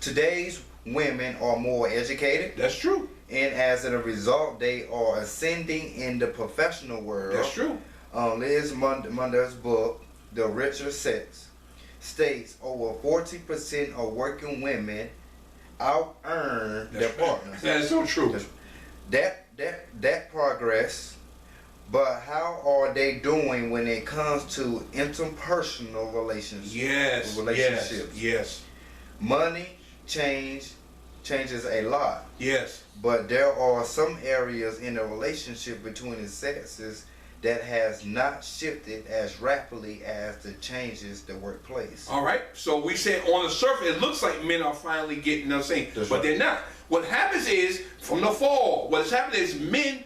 Today's women are more educated, That's true. and as a result, they are ascending in the professional world. That's true. Liz Munder's book, The Richer Sex, states over 40% of working women out earn their partners. That is so true. That progress, but how are they doing when it comes to interpersonal relationships? Yes. Money changes a lot, Yes. but there are some areas in the relationship between the sexes that has not shifted as rapidly as the changes the workplace. All right. So we said on the surface, it looks like men are finally getting the same, That's but right. they're not. What happens is from the fall, what has happened is men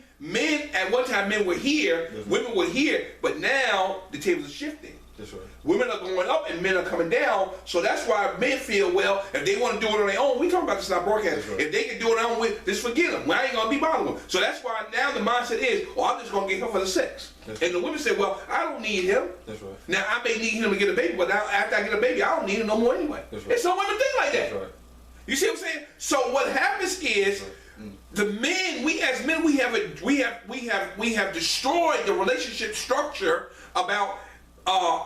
at one time men were here, That's right. women were here, but now the tables are shifting. That's right. Women are going up and men are coming down, so that's why men feel, well, if they want to do it on their own, we talk about this in our broadcast, That's right. if they can do it on their own, just forget them. Well, I ain't going to be bothered with them. So that's why now the mindset is, well, I'm just going to get him for the sex. That's And the women say, well, I don't need him. That's right. Now, I may need him to get a baby, but now after I get a baby, I don't need him no more anyway. That's right. And some women think like that. That's right. You see what I'm saying? So what happens is, the men, we as men, we have destroyed the relationship structure about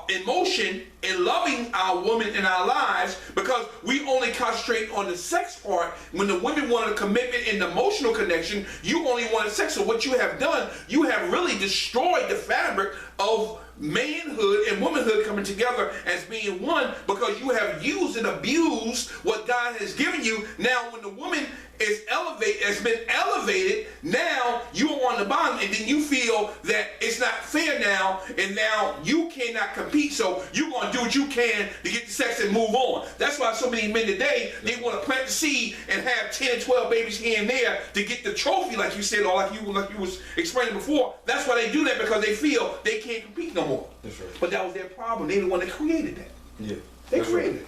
emotion and loving our women in our lives, because we only concentrate on the sex part. When the women wanted a commitment and emotional connection, you only wanted sex. So what you have done, you have really destroyed the fabric of manhood and womanhood coming together as being one, because you have used and abused what God has given you. Now when the woman is elevated, has been elevated, now you are on the bottom, and then you feel that it's not fair now, and now you cannot compete, so you're going to do what you can to get the sex and move on. That's why so many men today, they want to plant the seed and have 10 and 12 babies here and there to get the trophy, like you said, or like you was explaining before. That's why they do that, because they feel they can't compete no more. That's right. But that was their problem. They the one that created that. Yeah. They That's created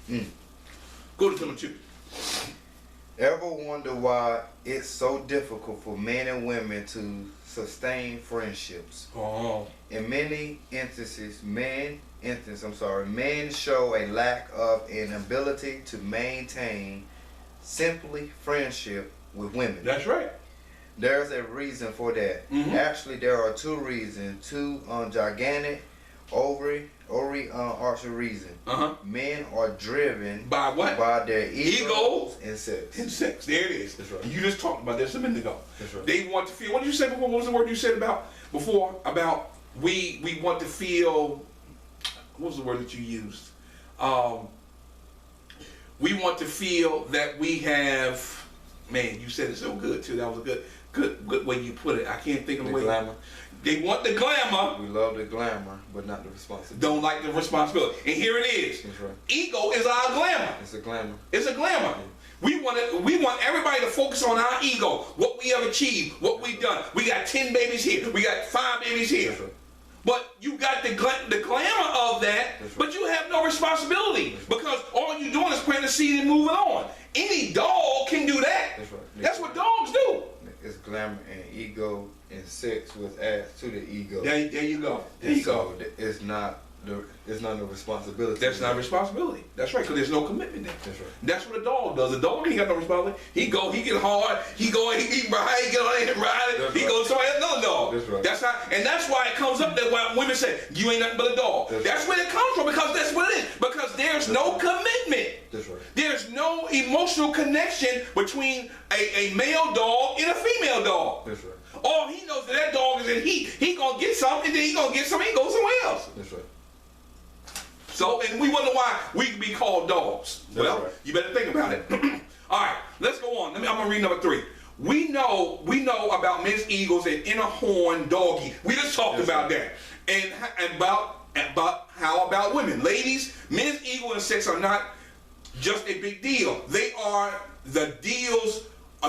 right. it. Go to number 2. Ever wonder why it's so difficult for men and women to sustain friendships? Oh. In many instances, men show a lack of an ability to maintain simply friendship with women. That's right. There's a reason for that. Actually, there are two reasons, two gigantic overarching reasons. Men are driven By what? By their Ego and sex. and sex. There it is. That's right. You just talked about this a minute ago. That's right. They want to feel. What did you say before? What was the word you said about before? About we want to feel. What was the word that you used? We want to feel that we have. Man, you said it so good too. That was a good way you put it. I can't think of the way. Glamour. They want the glamour. We love the glamour, but not the responsibility. Don't like the responsibility. And here it is. That's right. Ego is our glamour. It's a glamour. It's a glamour. We want everybody to focus on our ego, what we have achieved, what we've done. We got 10 babies here. We got 5 babies here. That's right. But you got the glamour of that, That's right. but you have no responsibility, because all you're doing is planting the seed and moving on. Any dog can do that. That's right. That's what dogs do. It's glamour and ego and sex with adds to the ego. There you go. There And you go. so it's not the responsibility. That's not responsibility. That's right, because there's no commitment there. That's right. That's what a dog does. A dog ain't got no responsibility. He get hard, he ride, he get on there and ride it. That's He right. goes somewhere, another dog. That's right. That's how, and that's why it comes up that when women say, you ain't nothing but a dog. That's Where it comes from, because that's what it is. Because there's no commitment. That's right. There's no emotional connection between a male dog and a female dog. That's right. All he knows that dog is in heat. He gonna get something, and then he gonna get something, he goes somewhere else. That's right. So, and we wonder why we can be called dogs. That's Well, right. you better think about it. All right, let's go on. I'm gonna read number 3. We know about men's egos and inner horn doggy. We just talked That's about right. that. And about how about women? Ladies, men's ego and sex are not just a big deal. They are the deals.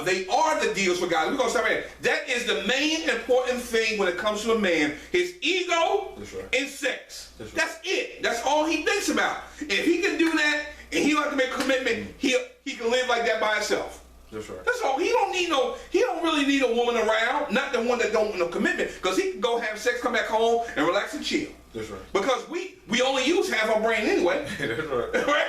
They are the deals for God. We're gonna start right there. That is the main important thing when it comes to a man: his ego That's right. and sex. That's right. That's it. That's all he thinks about. If he can do that and he don't have to make a commitment, he can live like that by himself. That's right. That's all. He don't really need a woman around. Not the one that don't want no commitment, because he can go have sex, come back home, and relax and chill. That's right. Because we only use half our brain anyway. That's right. Right?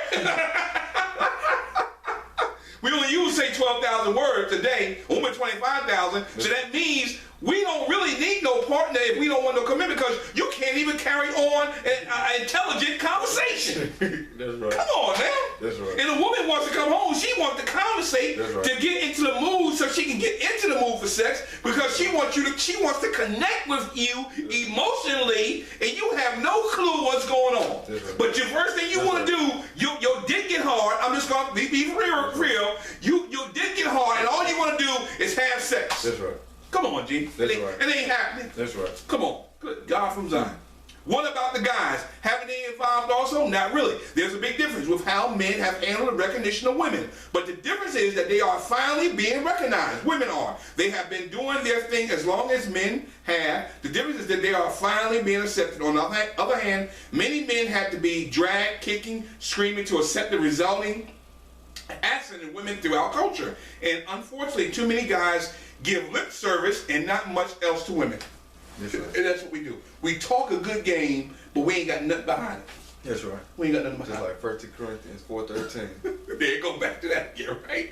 We only use, say, 12,000 words a day, only 25,000. So that means we don't really need no partner if we don't want no commitment, because you can't even carry on an intelligent conversation. That's right. Come on, man. That's right. And a woman wants to come home, she wants to conversate, That's right. to get into the mood so she can get into the mood for sex, because she wants to connect with you emotionally, and you have no clue what's going on. That's right. But your first thing you want to do, your dick get hard. I'm just gonna be real. Your dick get hard, and all you want to do is have sex. That's right. Come on, G. That's it, right. It ain't happening. That's right. Come on. Good God from Zion. What about the guys? Haven't they involved also? Not really. There's a big difference with how men have handled the recognition of women. But the difference is that they are finally being recognized. Women are. They have been doing their thing as long as men have. The difference is that they are finally being accepted. On the other hand, many men had to be dragged, kicking, screaming to accept the resulting accent in women throughout culture. And unfortunately, too many guys give lip service and not much else to women. That's right. And that's what we do. We talk a good game, but we ain't got nothing behind it. That's right. We ain't got nothing Just behind like 1 Corinthians 4:13. it. There you go, back to that again, right?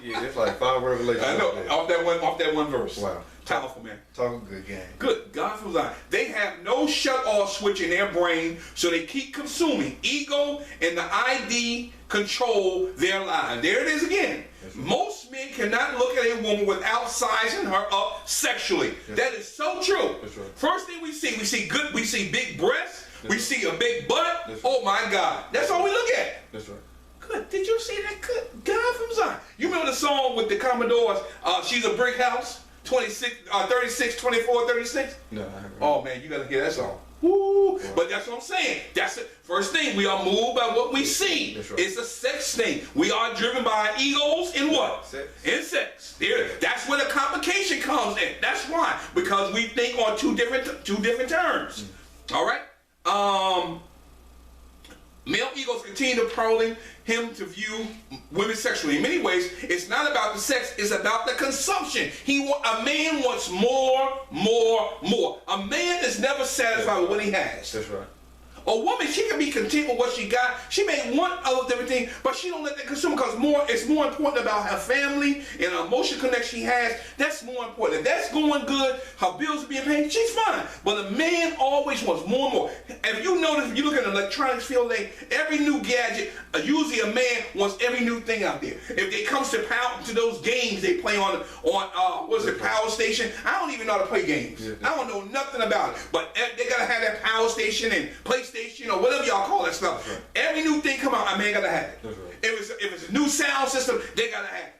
Yeah, it's like 5 revelations. I know, out there. off that one verse. Wow. Powerful, man. Talk a good game. Good God from Zion. They have no shut-off switch in their brain, so they keep consuming. Ego and the ID control their lives. There it is again. That's right. Most men cannot look at a woman without sizing her up sexually. Yes. That is so true. That's right. First thing we see big breasts, we That's see a big butt. That's Oh my God. That's all we look at. That's right. Good. Did you see that? Good God from Zion. You remember the song with the Commodores, She's a Brick House? 36, 24, 36? No, I haven't. Oh man, you gotta hear that song. Woo! But that's what I'm saying. That's it. First thing, we are moved by what we see. That's right. It's a sex thing. We are driven by egos in what? Sex. In sex. There. That's where the complication comes in. That's why. Because we think on two different terms. All right? Male egos continue to proling him to view women sexually. In many ways, it's not about the sex, it's about the consumption. A man wants more. A man is never satisfied with what he has. That's right. A woman, she can be content with what she got. She may want other different things, but she don't let that consume, because it's more important about her family and the emotional connection she has. That's more important. If that's going good, her bills are being paid, she's fine. But a man always wants more and more. If you notice, if you look at the electronics field, every new gadget, usually a man wants every new thing out there. If it comes to those games they play on Power Station, I don't even know how to play games. Yeah. I don't know nothing about it. But they gotta have that Power Station and PlayStation, or whatever y'all call that stuff. Right. Every new thing come out, a man gotta have it. That's right. If it's a new sound system, they gotta have it.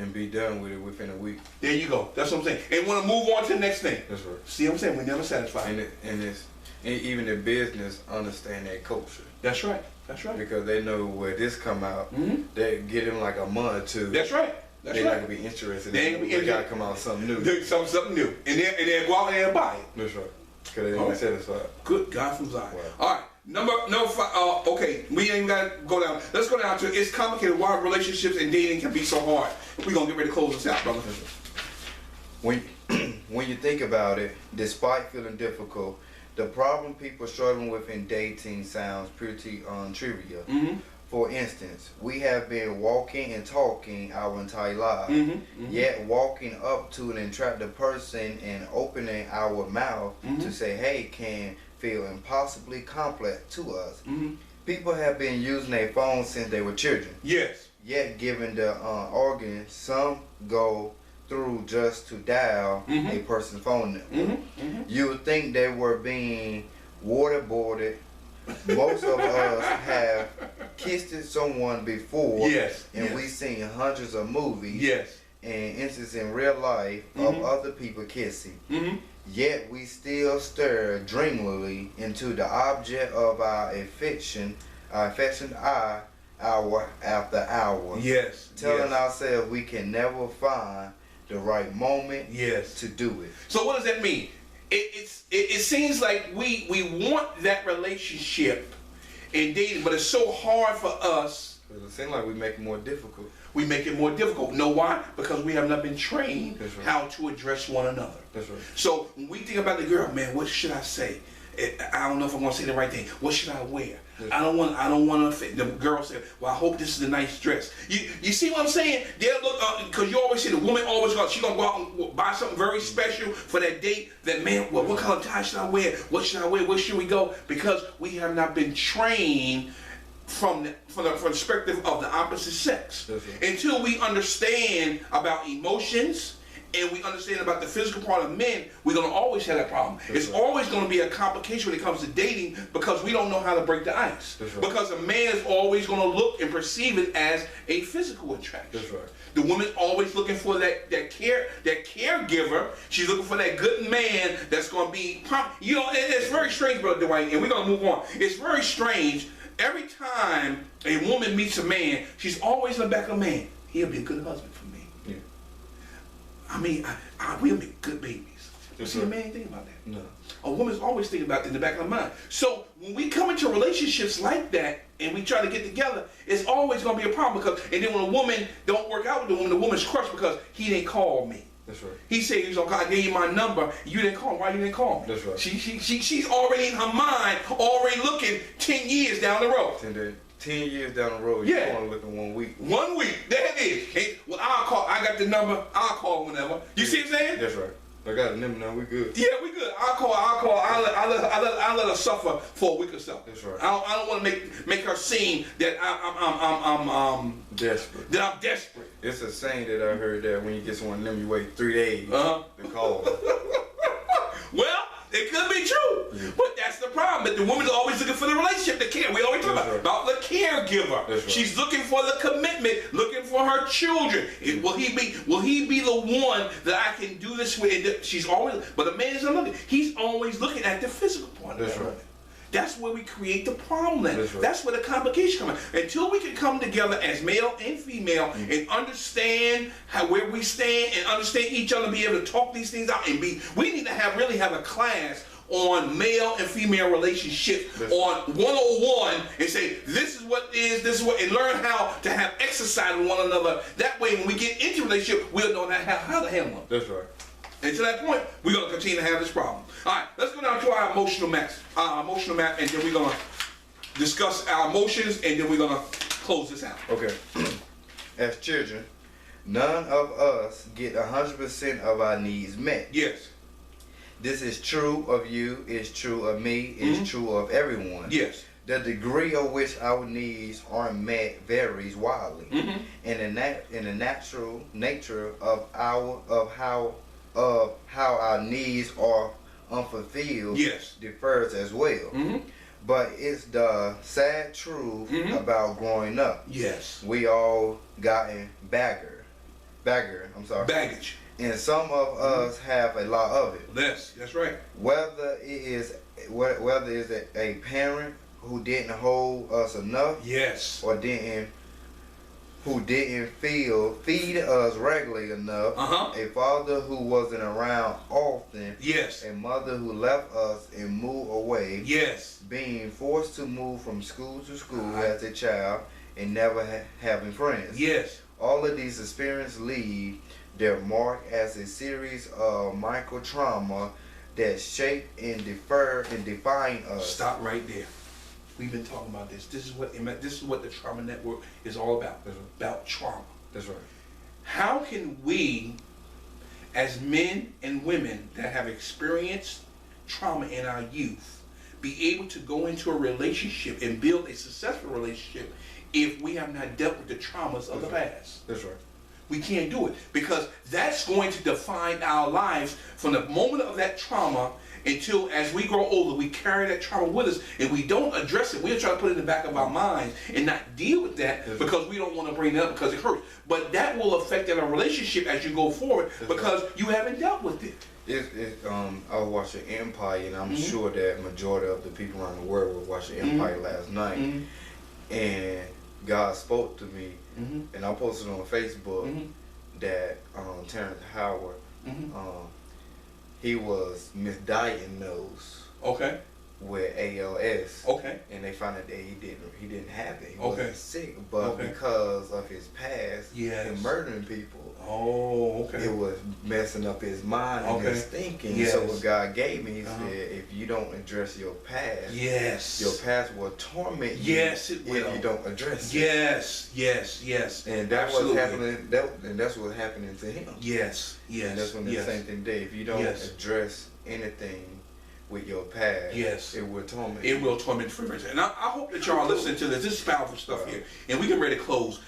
And be done with it within a week. There you go. That's what I'm saying. And want to move on to the next thing. That's right. See what I'm saying? We're never satisfied. And even the business understand that culture. That's right. That's right. Because they know where this come out, they get in like a month or two. That's right. That's They're right. not gonna be interested. They ain't gonna be They gotta interested. come out something new. Do something new. And then go out there and buy it. That's right. Because they All ain't right. satisfied. Good God from Zion. Wow. All right. Okay, we ain't got to go down. Let's go down to it's complicated why relationships and dating can be so hard. We're going to get ready to close this out, brother. When you think about it, despite feeling difficult, the problem people struggling with in dating sounds pretty trivial. For instance, we have been walking and talking our entire lives, yet walking up to an attractive person and opening our mouth to say, hey, can feel impossibly complex to us. People have been using their phones since they were children, Yes. yet given the organ, some go through just to dial a person's phone number. You would think they were being waterboarded. Most of us have kissed someone before, Yes. and Yes. we've seen hundreds of movies Yes. and instances in real life of other people kissing. Yet we still stare dreamily into the object of our affection hour after hour, Yes. telling yes. ourselves we can never find the right moment Yes. to do it. So what does that mean? It seems like we want that relationship in dating, but it's so hard for us. It seems like we make it more difficult. We make it more difficult. Know why? Because we have not been trained That's right. how to address one another. That's right. So when we think about the girl, man, what should I say? I don't know if I'm gonna say the right thing. What should I wear? I don't want to. The girl said, "Well, I hope this is a nice dress." You see what I'm saying? They'll look because you always see the woman always she gonna go out and buy something very special for that date. That man, well, what color tie should I wear? What should I wear? Where should we go? Because we have not been trained from the perspective of the opposite sex. Until we understand about emotions and we understand about the physical part of men, we're going to always have that problem. It's always going to be a complication when it comes to dating because we don't know how to break the ice. Because a man is always going to look and perceive it as a physical attraction. The woman's always looking for that caregiver. She's looking for that good man that's going to be, it's very strange, Brother Dwight, and we're going to move on. It's very strange. Every time a woman meets a man, she's always in the back of her man. He'll be a good husband for me. Yeah. I mean, we'll be good babies. You see a man ain't thinking about that. No. A woman's always thinking about it in the back of her mind. So when we come into relationships like that and we try to get together, it's always going to be a problem and then when a woman don't work out with the woman's crushed because he didn't call me. That's right. He said he's gonna I gave you my number. You didn't call me. Why you didn't call me? That's right. She's already in her mind, already looking 10 years down the road. 10 years down the road. You only looking 1 week. 1 week. There it is. Hey, well, I'll call. I got the number. I'll call whenever. You see what I'm saying? That's right. I got the number now. We good. Yeah, we good. I'll call. I'll let her suffer for a week or so. That's right. I don't want to make her seem that I'm desperate. That I'm desperate. It's a saying that I heard that when you get someone them, you wait 3 days to call them. Well, it could be true, but that's the problem. That the woman's always looking for the relationship, the care. We always talk about the caregiver. Right. She's looking for the commitment, looking for her children. Will he be the one that I can do this with? She's always, but a man isn't looking. He's always looking at the physical part of that woman. That's where we create the problem. That's where the complication comes in. Until we can come together as male and female and understand where we stand and understand each other, be able to talk these things out and we need to really have a class on male and female relationships on 101 and say this is what this is what, and learn how to have exercise with one another. That way when we get into a relationship, we'll know how to handle them. That's right. And to that point, we're going to continue to have this problem. All right, let's go down to our emotional map, and then we're going to discuss our emotions, and then we're going to close this out. Okay. As children, none of us get 100% of our needs met. Yes. This is true of you, it's true of me, it's true of everyone. Yes. The degree of which our needs aren't met varies wildly, and the natural nature of how our needs are unfulfilled differs as well. But it's the sad truth about growing up. Yes. We all gotten baggage. And some of us have a lot of it. Yes, that's right. Whether it's a parent who didn't hold us enough, or who didn't feed us regularly enough, a father who wasn't around often, a mother who left us and moved away, being forced to move from school to school as a child and never having friends. All of these experiences leave their mark as a series of micro trauma that shape and define us. Stop right there. We've been talking about this. This is what the Trauma Network is all about. About trauma. That's right. How can we, as men and women that have experienced trauma in our youth, be able to go into a relationship and build a successful relationship if we have not dealt with the traumas of the past? That's right. We can't do it because that's going to define our lives from the moment of that trauma until as we grow older, we carry that trauma with us and we don't address it. We'll try to put it in the back of our minds and not deal with that because we don't want to bring it up because it hurts. But that will affect our relationship as you go forward because you haven't dealt with it. I was watching Empire, and I'm sure that majority of the people around the world were watching Empire last night, and God spoke to me, and I posted on Facebook that Terrence Howard, he was misdiagnosed. Okay. with ALS. Okay. And they found out that he didn't have it. He Okay. wasn't sick, but because of his past, him murdering people. Oh, okay. It was messing up his mind and his thinking. Yes. So what God gave me, He said, if you don't address your past, your past will torment you. Yes, it will. If you don't address it. Yes. And that's what's happening. And that's what's happening to him. Yes. And that's when the same thing did. If you don't address anything with your past, it will torment. It will torment forever. And I hope that y'all are listening to this. This is powerful stuff here, and we get ready to close.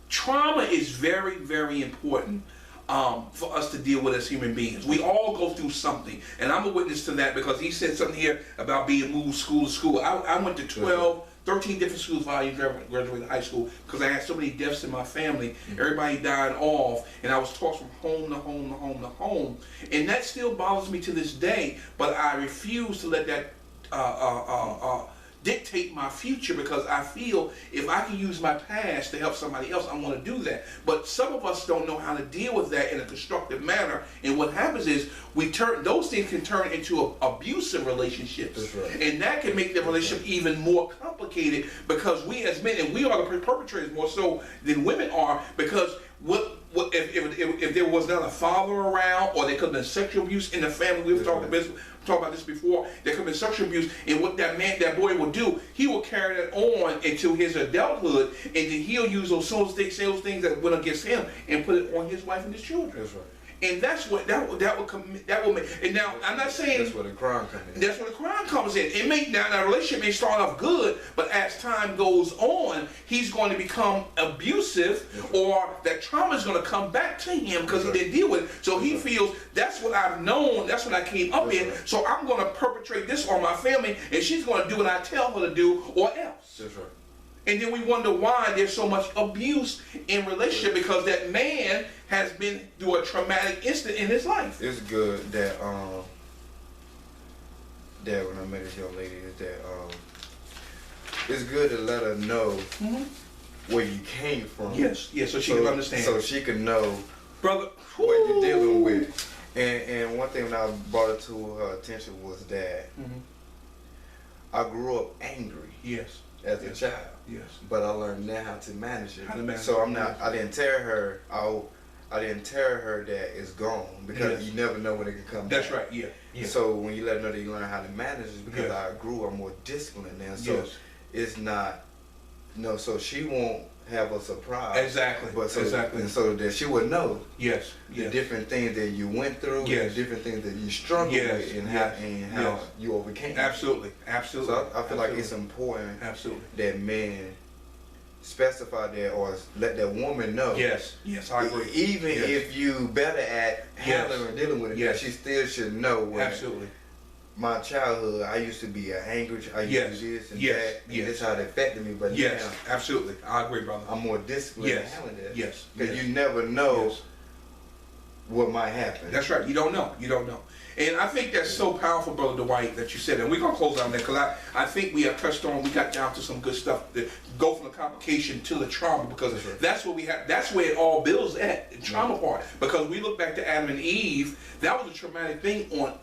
Trauma is very, very important for us to deal with as human beings. We all go through something, and I'm a witness to that because he said something here about being moved school to school. I went to 13 different schools while I graduated high school because I had so many deaths in my family. Everybody died off, and I was tossed from home to home to home to home. And that still bothers me to this day, but I refuse to let that dictate my future because I feel if I can use my past to help somebody else, I want to do that. But some of us don't know how to deal with that in a constructive manner. And what happens is those things can turn into abusive relationships. That's right. And that can make the relationship even more complicated because we as men, and we are the perpetrators more so than women are, because if there was not a father around, or there could have been sexual abuse in the family. We've talked about this before. There could have been sexual abuse, and what that boy will do, he will carry that on into his adulthood, and then he'll use those things that went against him and put it on his wife and his children. That's right. And that's what that will make. And now I'm not saying that's where the crime comes in. That's where the crime comes in. It may now the relationship may start off good, but as time goes on, he's going to become abusive, or that trauma is going to come back to him because he didn't deal with it. So he feels that's what I've known, that's what I came up in. So I'm going to perpetrate this on my family, and she's going to do what I tell her to do, or else. That's right. And then we wonder why there's so much abuse in relationship, because that man has been through a traumatic incident in his life. It's good that when I met this young lady, is that it's good to let her know where you came from. Yes, so she can understand. So she can know, brother, what you're dealing with. And one thing when I brought it to her attention was that I grew up angry. Yes. As a child. Yes. But I learned now how to manage it. How to manage so it. I'm not. I didn't tell her. I didn't tell her that it's gone, because you never know when it can come back. That's right. Yeah. So when you let her know that you learn how to manage it, because I grew, I'm more disciplined now. So it's not. So she won't have a surprise. Exactly. But so, exactly. And so that she would know. Yes. The different things that you went through. Yes. The different things that you struggled with, and how you overcame. Absolutely. So I feel like it's important. Absolutely. That men specify that, or let that woman know. Yes, I agree. Even if you better at handling and dealing with it, she still should know. Absolutely. My childhood, I used to be an angry. I used to do this and that. And this how it affected me. But now, absolutely. I agree, brother. I'm more disciplined in handling that. Yes. Because you never know what might happen. That's right. You don't know. And I think that's so powerful, Brother Dwight, that you said. And we're going to close on that, because I think we have touched on, we got down to some good stuff that go from the complication to the trauma, because that's what we have. That's where it all builds at, the trauma part. Because we look back to Adam and Eve, that was a traumatic thing on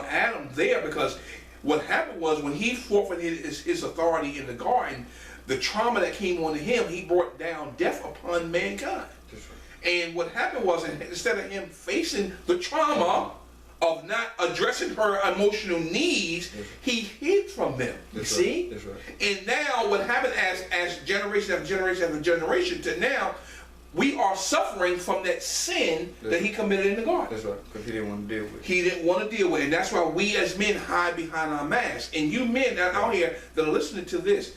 Adam there, because what happened was when he forfeited his authority in the garden, the trauma that came on him, he brought down death upon mankind. And what happened was, instead of him facing the trauma of not addressing her emotional needs, he hid from them. You see? That's right. And now what happened as generation after generation after generation to now, we are suffering from that sin that he committed in the garden. That's right, because he didn't want to deal with it. He didn't want to deal with it. And that's why we as men hide behind our masks. And you men that are out here that are listening to this,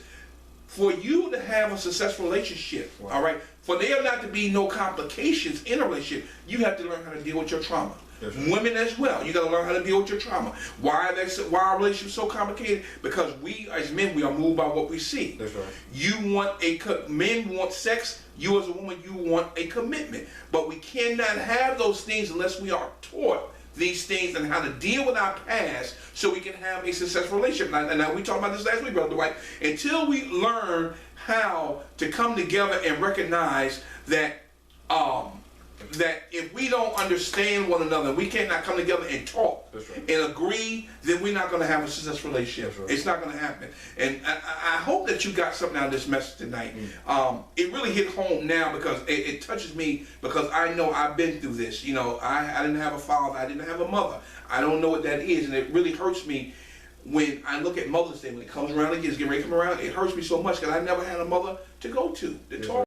for you to have a successful relationship, all right, for there not to be no complications in a relationship, you have to learn how to deal with your trauma. Right. Women as well, you got to learn how to deal with your trauma. Why our relationship is so complicated? Because we as men, we are moved by what we see. That's right. Men want sex. You as a woman, you want a commitment. But we cannot have those things unless we are taught these things and how to deal with our past, so we can have a successful relationship. Now we talked about this last week, Brother Dwight. Until we learn how to come together and recognize that that if we don't understand one another, we cannot come together and talk and agree, then we're not going to have a successful relationship. It's not going to happen. And I hope that you got something out of this message tonight. It really hit home now because it touches me, because I know I've been through this. You know, I didn't have a father, I didn't have a mother. I don't know what that is, and it really hurts me when I look at Mother's Day. When it comes around again, it's getting ready to come around, it hurts me so much because I never had a mother to go to talk